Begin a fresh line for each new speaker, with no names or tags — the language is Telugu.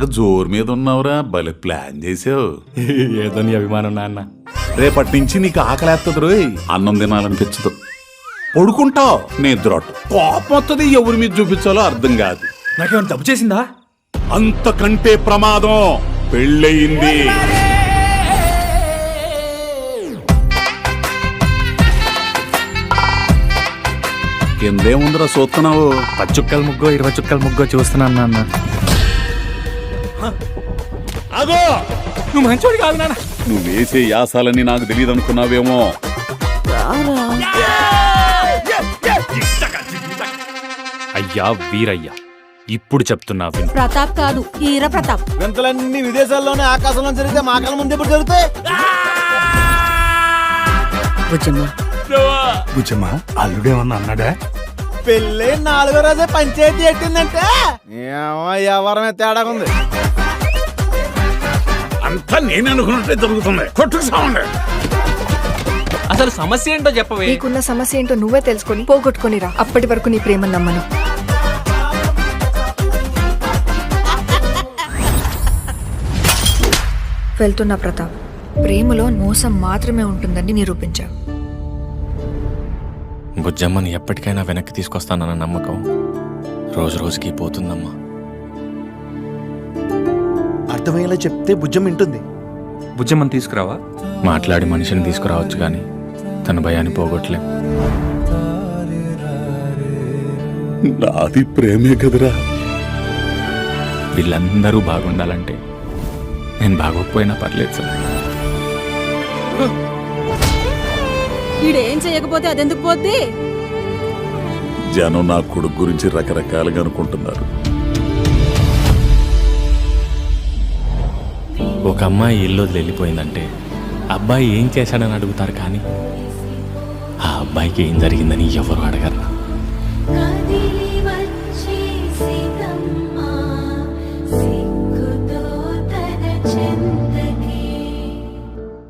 బాగా జోరు మీద ఉన్నావురా, భలే ప్లాన్ చేసావు.
ఏదో నీ అభిమానం నాన్న.
రేపటి నుంచి నీకు ఆకలేస్తుంది రోయ్, అన్నం తినాలనిపించదు. పడుకుంటావు, నిద్రొట్టు, కోపం వస్తుంది, ఎవరి మీద చూపించాలో అర్థం కాదు.
నాకేమైనా తప్పు చేసిందా?
అంతకంటే ప్రమాదం, పెళ్ళయింది. కిందేముందిరా చూస్తున్నావు?
10 చుక్కల ముగ్గో 20 చుక్కల ముగ్గో చూస్తున్నాను నాన్న.
అగో,
నువ్వు మంచోడి కాదు నాన్న.
నువ్వు వేసే యాసాలని నాకు తెలియదు అనుకున్నావేమో.
అయ్యా వీరయ్యా, ఇప్పుడు చెప్తున్నా విను.
ప్రతాప్ కాదు, ఈర ప్రతాప్.
గంతలన్నీ విదేశాల్లోనే ఆకాశంలో జరిగితే మా కళ్ళ ముందు ఎప్పుడు జరుగుతాయి?
బుజ్జమ్మ, అల్లుడేమన్నా అన్నాడా?
పెళ్ళి 4వ రోజే పంచాయతీ ఎట్టిందంటే ఎవరమే తేడా ఉంది.
అంతా నేను అనుకున్నట్టే జరుగుతుంది. కొట్టుకు సావండి.
అసలు సమస్య ఏంటో చెప్పవే.
నీకున్న సమస్య ఏంటో నువ్వే తెలుసుకొని పోగొట్టుకొని రా. అప్పటి వరకు నీ ప్రేమ నమ్మను. వెళ్తున్నా ప్రతాప్. ప్రేమలో మోసం మాత్రమే ఉంటుందని నిరూపించావు.
బుజ్జమ్మని ఎప్పటికైనా వెనక్కి తీసుకొస్తానన్న నమ్మకం రోజు రోజుకి పోతుందమ్మా.
అర్థమయ్యేలా చెప్తే బుజ్జం వింటుంది.
బుజ్జమ్మని తీసుకురావా? మాట్లాడి మనిషిని తీసుకురావచ్చు కానీ తన భయాన్ని పోగొట్టలేం.
నాది ప్రేమే కదరా.
వీళ్ళందరూ బాగుండాలంటే నేను బాగోకపోయినా పర్లేదు సార్.
ఈడేం చేయకపోతే అదెందుకు పోద్ది?
జనం నా కొడుకు గురించి రకరకాలుగా అనుకుంటున్నారు.
ఒక అమ్మాయి ఇల్లు వదిలి వెళ్ళిపోయిందంటే అబ్బాయి ఏం చేశాడని అడుగుతారు కానీ ఆ అబ్బాయికి ఏం జరిగిందని ఎవరు అడగరు.